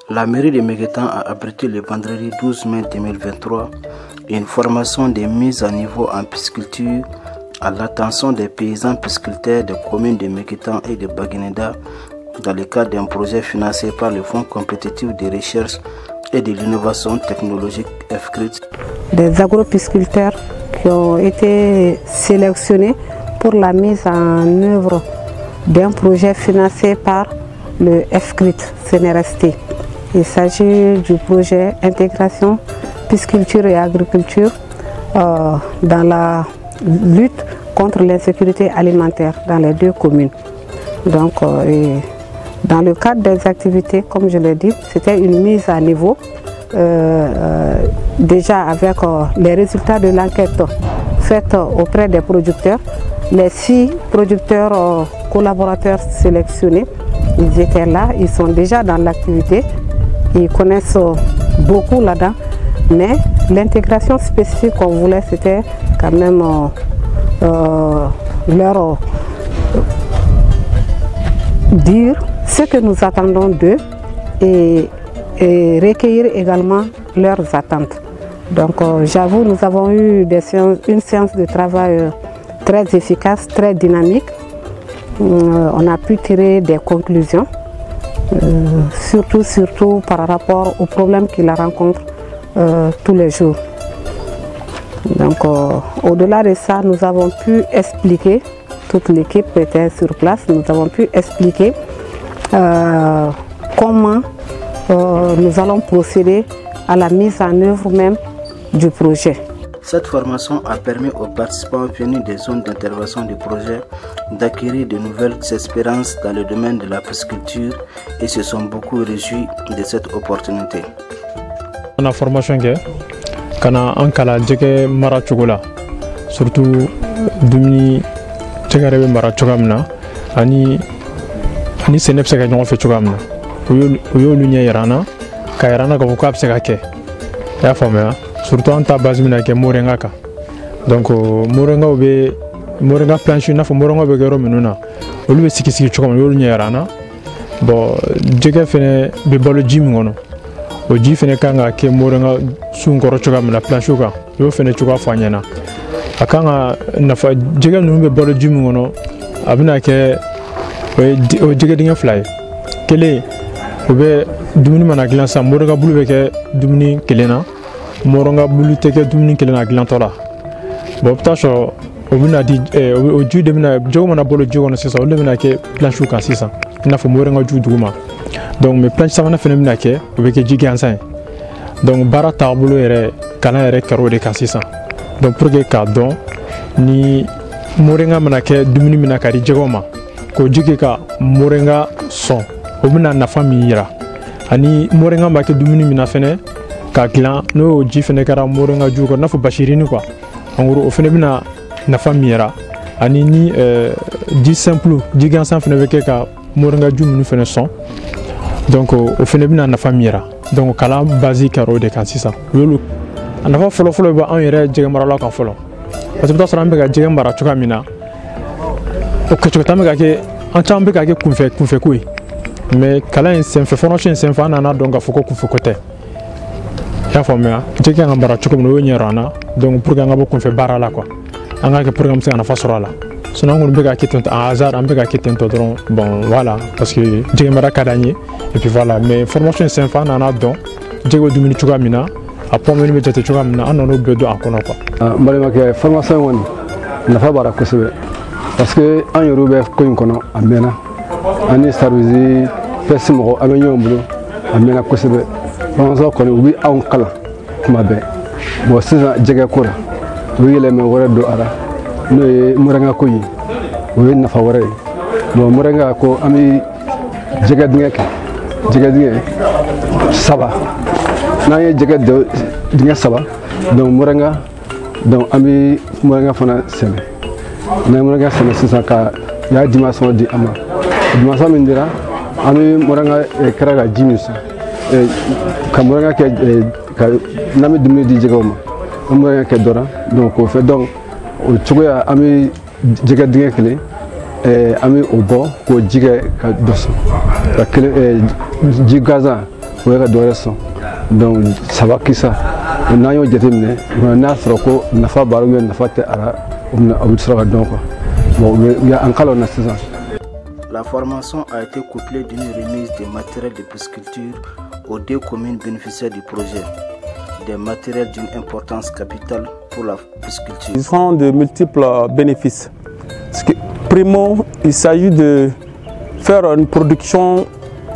La mairie de Méguétan a abrité le vendredi 12 mai 2023 une formation de mise à niveau en pisciculture à l'attention des paysans pisciculteurs des communes de Méguétan et de Baguineda dans le cadre d'un projet financé par le Fonds compétitif de recherche et de l'innovation technologique FCRIT. Des agropisciculteurs qui ont été sélectionnés pour la mise en œuvre d'un projet financé par le FCRIT CNRST. Il s'agit du projet Intégration, Pisciculture et Agriculture dans la lutte contre l'insécurité alimentaire dans les deux communes. Donc, dans le cadre des activités, comme je l'ai dit, c'était une mise à niveau, déjà avec les résultats de l'enquête faite auprès des producteurs. Les 6 producteurs collaborateurs sélectionnés, ils étaient là, ils sont déjà dans l'activité, ils connaissent beaucoup là-dedans, mais l'intégration spécifique qu'on voulait, c'était quand même leur dire ce que nous attendons d'eux et recueillir également leurs attentes. Donc j'avoue, nous avons eu une séance de travail très efficace, très dynamique. On a pu tirer des conclusions, surtout par rapport aux problèmes qu'ils rencontrent tous les jours. Donc au-delà de ça, nous avons pu expliquer, toute l'équipe était sur place, nous avons pu expliquer comment nous allons procéder à la mise en œuvre même du projet. Cette formation a permis aux participants venus des zones d'intervention du projet d'acquérir de nouvelles expériences dans le domaine de la pisciculture et se sont beaucoup réjouis de cette opportunité. On a formation kana ankala jeke mara chogola surtout dumuni jegare mara chogamna ani senep seka nyon fe chogamna oyo lunya yarana ka yarana ko ko apse ka ke ya fama surtout en ta base mina ke morenga ka donc morenga planche na fo morenga be gero minuna olu be sikisi chogam yo lunya yarana bo jeke fene be balo jim ngono o ji fene kanga ke morenga sun koro chogam na planche ka yo fene choga fanyana akanga nafa jege no be balo jim ngono abina ke o jege dinga fly kele o be dumuni mana glan sa morenga bulu be ke dumuni kelena moronga bulu teke dumuni kelena glan tola bo ptasho o bina di o ju de bina jogo mana bolo jogo no sisa o le bina ke planche ka sisa na fo morenga ju duguma donc mes planches ça va faire même naquer avec des gigantins donc bara tableau est canal est carreau de 600 donc pour que cadon ni morenga manake dumuni minaka di jegoma ko jigeka morenga son o bina na famille ani morenga make dumuni mina fene ka clan no ji fene kara morenga ju ko na fo bashirini quoi en gros o fene bina na famille ani ni 10 simple gigantin fene avec ka morenga ju minu fene son. Donc au phénomène na famille donc kala basique ro de kan sisa lolu anafa folo ba an yere jege marala kan folo parce que ça rambe ga jege mara chuka mina o ko chuka tamga ke an chambe ga ke kunfe kuyi mais kala en sen fe formation sen fa na donc ga foko kunfe kote ya famia jege nga mara chuka no nyerana donc pour ga nga bo kunfe barala quoi anga ke programme c'est na fa sorala sinon on peut quitter un hasard on peut quitter un ton bon voilà parce que j'ai mara kadanye et puis voilà mais formation c'est fan en a don jego du minute chugamina après me mettre chugamina on no bedo akono quoi malema ke formation woni na fa bara kusube parce que en yorube ko kono amena ani service pesimo abenyo mbulo amena kusube on ko ni on kala kuma be bo sisa jege kura wiyele me wora do ara no morenga ko yi o na fa wore no morenga ko ami jega dinga saba na ye jega de dinga saba donc morenga donc ami morenga fana sene na morenga sene sisa ka ya dimension di ama dimension mindira ami morenga karaga jimis ka morenga ke ka nami dimni di jega ma morenga ke dora donc on fait donc o choya ami jega dinga kele ami obo ko jige ka doso ka kele jigaza o ka dɔwɛrɛ sɔn donc saba kisa n'an y'o jateminɛ n'a sɔrɔ ko nafa b'a la nafa tɛ a la o bɛ sɔrɔ ka dɔn quoi bon u y'an kala o na sisan. La formation a été couplée d'une remise des matériels de pisciculture aux 2 communes bénéficiaires du projet. Des matériels d'une importance capitale pour la pisciculture. Ils ont de multiples bénéfices. Primo, il s'agit de faire une production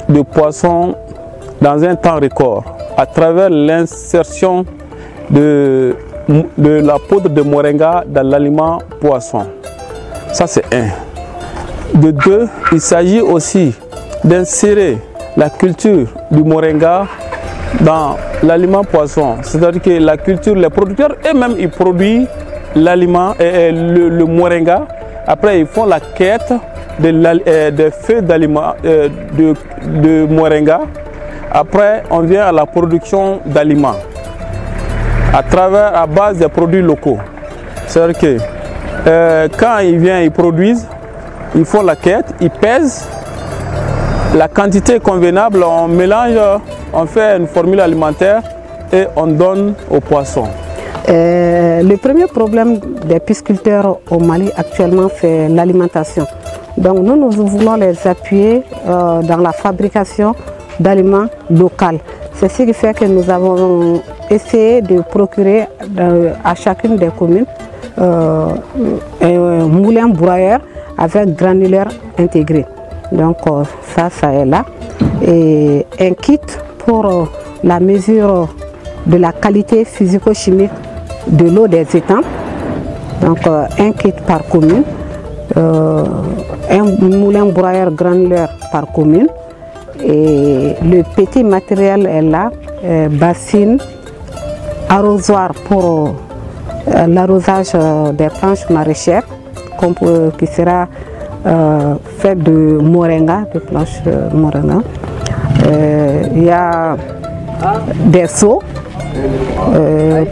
de poissons dans un temps record à travers l'insertion de la poudre de moringa dans l'aliment poisson. Ça c'est un. De 2, il s'agit aussi d'insérer la culture du moringa dans l'aliment poisson. C'est-à-dire que la culture, les producteurs eux-mêmes, ils produisent l'aliment, le moringa. Après, ils font la quête des feuilles d'aliment de moringa. Après, on vient à la production d'aliments à base des produits locaux. C'est-à-dire que quand ils produisent, ils font la quête, ils pèsent la quantité convenable, on mélange, on fait une formule alimentaire et on donne aux poissons. Le premier problème des pisciculteurs au Mali actuellement, c'est l'alimentation. Donc nous voulons les appuyer dans la fabrication d'aliments locaux. C'est ce qui fait que nous avons essayé de procurer à chacune des communes un moulin broyeur avec granulaire intégré. Donc ça est là. Et un kit pour la mesure de la qualité physico-chimique de l'eau des étangs. Donc un kit par commune. Un moulin broyeur granulaire par commune. Et le petit matériel est là. Bassine, arrosoir pour l'arrosage des planches maraîchères qui sera fait de moringa, de planches moringa. Il y a des seaux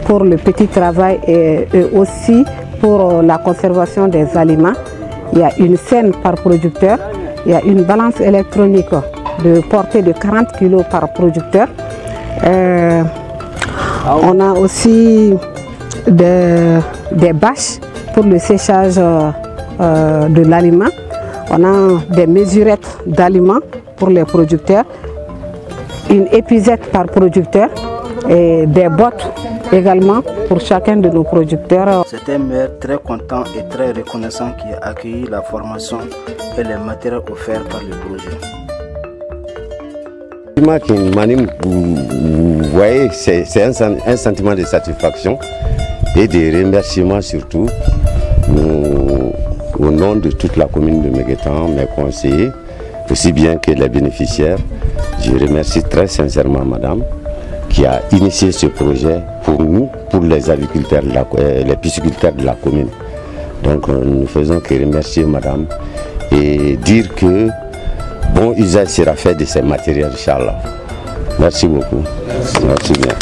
pour le petit travail et aussi pour la conservation des aliments. Il y a une scène par producteur, il y a une balance électronique de portée de 40 kg par producteur. On a aussi des bâches pour le séchage de l'aliment. On a des mesurettes d'aliments pour les producteurs, une épuisette par producteur et des bottes également pour chacun de nos producteurs. C'est un maire très content et très reconnaissant qui a accueilli la formation et les matériels offerts par le projet. Vous voyez, c'est un sentiment de satisfaction et de remerciement surtout au nom de toute la commune de Meguetan, mes conseillers, aussi bien que les bénéficiaires. Je remercie très sincèrement madame qui a initié ce projet pour nous, pour les agriculteurs, les pisciculteurs de la commune. Donc nous ne faisons que remercier madame et dire que bon usage sera fait de ces matériels, Inch'Allah. Merci beaucoup. Merci bien.